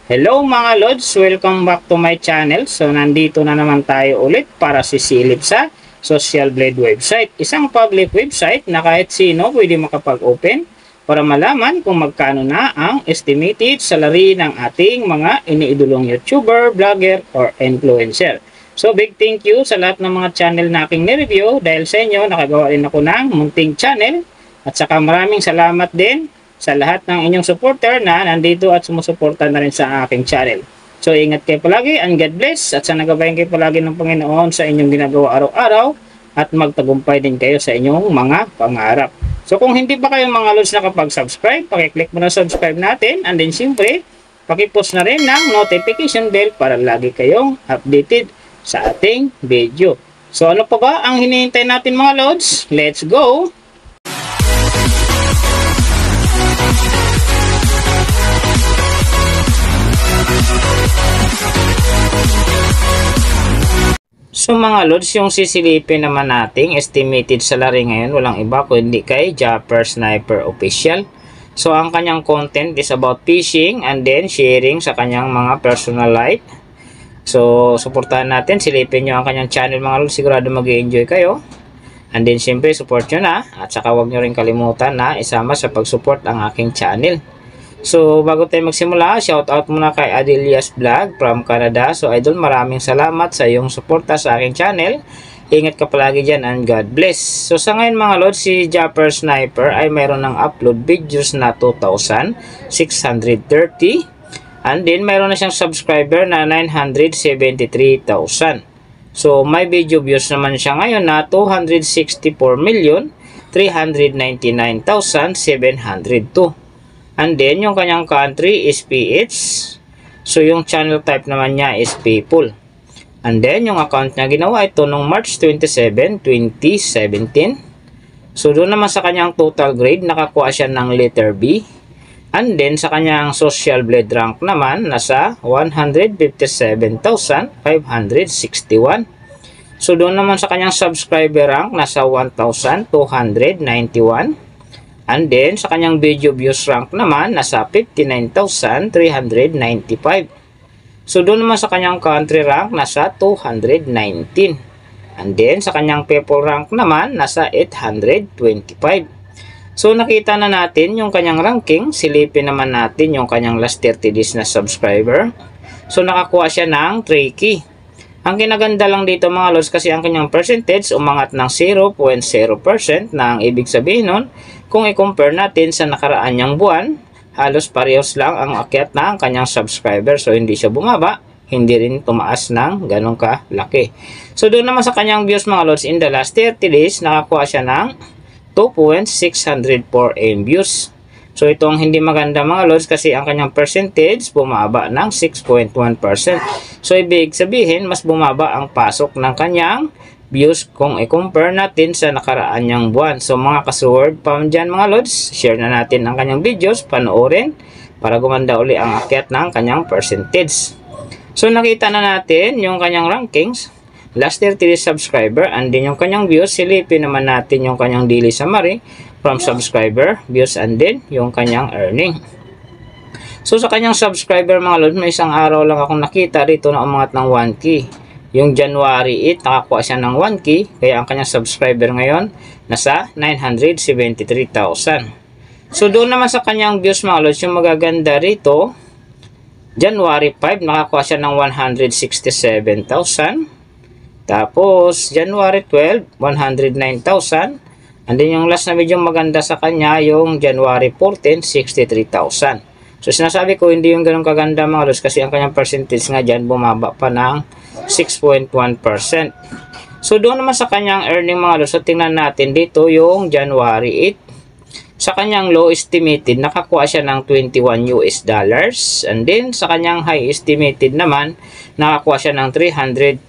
Hello mga Lods! Welcome back to my channel. So nandito na naman tayo ulit para sisilip sa Social Blade website. Isang public website na kahit sino pwede makapag-open para malaman kung magkano na ang estimated salary ng ating mga iniidolong YouTuber, vlogger, or influencer. So big thank you sa lahat ng mga channel na aking nireview. Dahil sa inyo nakagawa rin ako ng munting channel. At saka maraming salamat din sa lahat ng inyong supporter na nandito at sumusuporta na rin sa aking channel. So ingat kayo palagi and God bless, at sana gabayan kayo palagi ng Panginoon sa inyong ginagawa araw-araw at magtagumpay din kayo sa inyong mga pangarap. So kung hindi pa kayo mga Lods nakapag-subscribe, pakiclick mo na subscribe natin, and then siyempre pakipost na rin ng notification bell para lagi kayong updated sa ating video. So ano pa ba ang hinihintay natin mga Lods? Let's go! So mga Lods, yung sisilipin naman nating estimated salary ngayon, walang iba kundi kay Japper Sniper Official. So ang kanyang content is about fishing and then sharing sa kanyang mga personal life. So suportahan natin, silipin nyo ang kanyang channel mga Lods, sigurado mag-i-enjoy kayo. And then siyempre support nyo na, at saka huwag nyo rin kalimutan na isama sa pag-support ang aking channel. So bago tayo magsimula, shoutout muna kay Adelias Vlog from Canada. So idol, maraming salamat sa iyong suporta sa aking channel. Ingat ka palagi dyan and God bless. So sa ngayon mga Lods, si Japper Sniper ay mayroon ng upload videos na 2,630. And then mayroon na siyang subscriber na 973,000. So may video views naman siya ngayon na 264,399,702. And then, yung kanyang country is PH. So, yung channel type naman niya is people. And then, yung account niya ginawa ito noong March 27, 2017. So, doon naman sa kanyang total grade, nakakuha siya ng letter B. And then, sa kanyang social blade rank naman, nasa 157,561. So, doon naman sa kanyang subscriber rank, nasa 1,291. And then, sa kanyang video views rank naman, nasa 59,395. So, doon naman sa kanyang country rank, nasa 219. And then, sa kanyang people rank naman, nasa 825. So, nakita na natin yung kanyang ranking. Silipin naman natin yung kanyang last 30 days na subscriber. So, nakakuha siya ng 3K. Ang kinaganda lang dito mga Lods, kasi ang kanyang percentage umangat ng 0.0%, na ang ibig sabihin nun, kung i-compare natin sa nakaraan niyang buwan, halos parehos lang ang akyat na ang kanyang subscriber. So hindi siya bumaba, hindi rin tumaas ng ganun kalaki. So doon naman sa kanyang views mga Lods, in the last 30 days, nakakuha siya ng 2.604 M views. So ito ang hindi maganda mga Lods, kasi ang kanyang percentage bumaba ng 6.1%. So ibig sabihin, mas bumaba ang pasok ng kanyang views kung i-compare natin sa nakaraan niyang buwan. So mga ka-sword pound dyan mga Lods, share na natin ang kanyang videos, panoorin para gumanda uli ang akyat ng kanyang percentage. So nakita na natin yung kanyang rankings, last 30 days subscriber, and din yung kanyang views. Silipin naman natin yung kanyang daily summary from subscriber, views, and then yung kanyang earning. So sa kanyang subscriber mga Lods, may isang araw lang akong nakita rito na umangat ng 1K. Yung January 8, nakakuha siya ng 1K, kaya ang kanyang subscriber ngayon nasa 973,000. So doon naman sa kanyang views mga Lods, yung magaganda rito, January 5, nakakuha siya ng 167,000. Tapos January 12, 109,000. And then yung last na medyo maganda sa kanya, yung January 14, 63,000. So sinasabi ko hindi yung ganun kaganda mga Lods, kasi ang kanyang percentage nga dyan bumaba pa ng 6.1%. So doon naman sa kanyang earning mga Lods, so tingnan natin dito yung January 8. Sa kanyang low estimated, nakakuha siya ng $21. And then sa kanyang high estimated naman, nakakuha siya ng $334.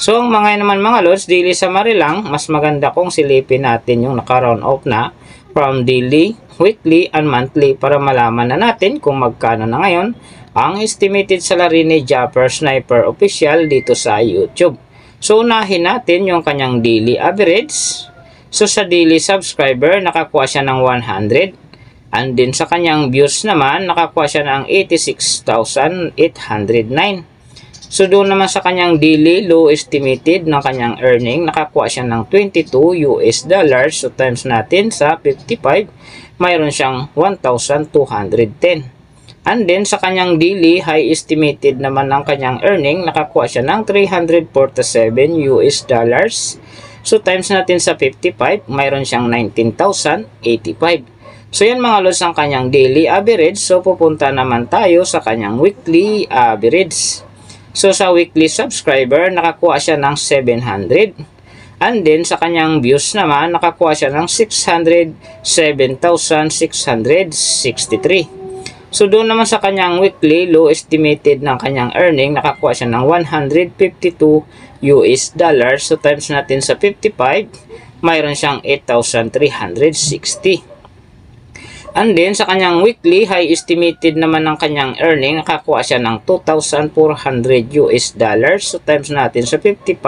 So ang mga naman mga Lods, daily summary lang, mas maganda kung silipin natin yung naka-round off na from daily, weekly, and monthly para malaman na natin kung magkano na ngayon ang estimated salary ni Japper Sniper Official dito sa YouTube. So unahin natin yung kanyang daily average. So sa daily subscriber, nakakuha siya ng 100. And then sa kanyang views naman, nakakuha siya ng 86,809. So doon naman sa kanyang daily low estimated ng kanyang earning, nakakuha siya ng $22 US. So times natin sa 55, mayroon siyang 1,210. And then sa kanyang daily high estimated naman ng kanyang earning, nakakuha siya ng $347 US. So times natin sa 55, mayroon siyang 19,085. So yan mga lods ang kanyang daily average. So pupunta naman tayo sa kanyang weekly average. So sa weekly subscriber, nakakuha siya ng 700. And then sa kanyang views naman, nakakuha siya ng 607,663. So doon naman sa kanyang weekly low estimated ng kanyang earning, nakakuha siya ng $152 US. So times natin sa 55, mayroon siyang 8,360. And then sa kanyang weekly high estimated naman ng kanyang earning, nakakuha siya ng $2,400 US. So times natin sa 55,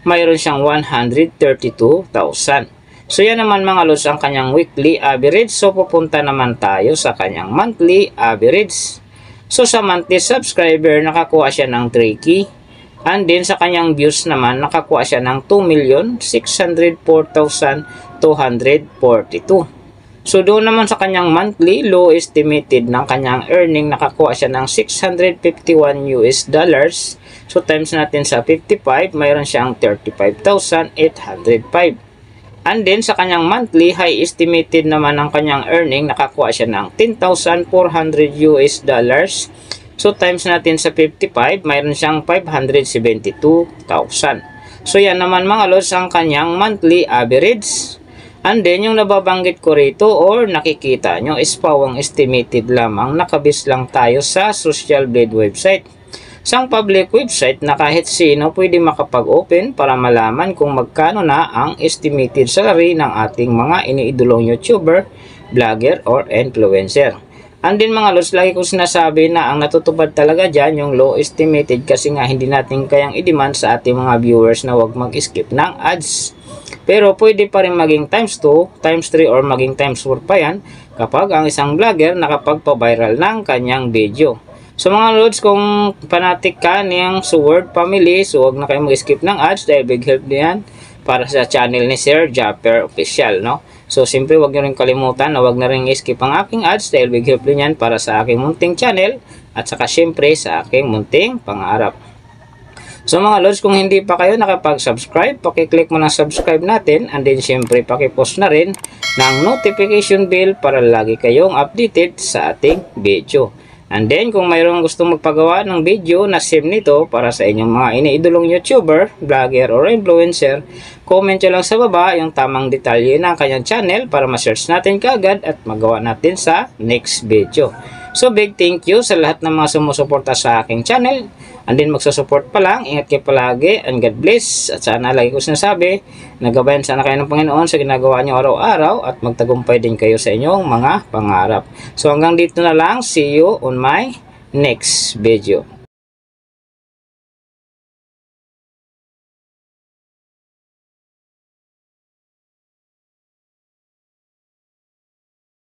mayroon siyang 132,000. So yan naman mga lods ang kanyang weekly average. So pupunta naman tayo sa kanyang monthly average. So sa monthly subscriber, nakakuha siya ng 3K. And then sa kanyang views naman, nakakuha siya ng 2,604,242. So doon naman sa kanyang monthly low estimated ng kanyang earning, nakakuha siya ng $651 US. So times natin sa 55, mayroon siyang 35,805. And then sa kanyang monthly high estimated naman ng kanyang earning, nakakuha siya ng $10,400 US. So times natin sa 55, mayroon siyang 572,000. So yan naman mga lods ang kanyang monthly average. And then, yung nababanggit ko rito or nakikita nyo is pawang estimated lamang, nakabis lang tayo sa Social Blade website. Isang public website na kahit sino pwede makapag-open para malaman kung magkano na ang estimated salary ng ating mga iniidolong YouTuber, vlogger, or influencer. And then mga lods, lagi kong sinasabi na ang natutupad talaga dyan yung low estimated kasi nga hindi natin kayang i-demand sa ating mga viewers na wag mag-skip ng ads. Pero pwede pa rin maging times 2, times 3, or maging times 4 pa yan kapag ang isang vlogger nakapagpa-viral ng kanyang video. So mga lods, kung fanatic ka niyang Sword family, so huwag na kayo mag-skip ng ads dahil big help diyan para sa channel ni Sir Japper Official, no? So siyempre huwag nyo rin kalimutan na huwag na rin skip ang aking ads dahil big help din yan para sa aking munting channel at saka siyempre sa aking munting pangarap. So mga lods, kung hindi pa kayo nakapag-subscribe, pakiclick mo ng subscribe natin and then syempre pakipost na rin ng notification bell para lagi kayong updated sa ating video. And then kung mayroong gustong magpagawa ng video na same nito para sa inyong mga iniidolong YouTuber, vlogger, or influencer, comment nyo lang sa baba yung tamang detalye ng kanyang channel para ma-search natin kaagad at magawa natin sa next video. So big thank you sa lahat ng mga sumusuporta sa aking channel. And then magsusupport pa lang, ingat kayo palagi and God bless. At sana lagi ko sinasabi, nagabayan sana kayo ng Panginoon sa ginagawa nyo araw-araw at magtagumpay din kayo sa inyong mga pangarap. So hanggang dito na lang, see you on my next video.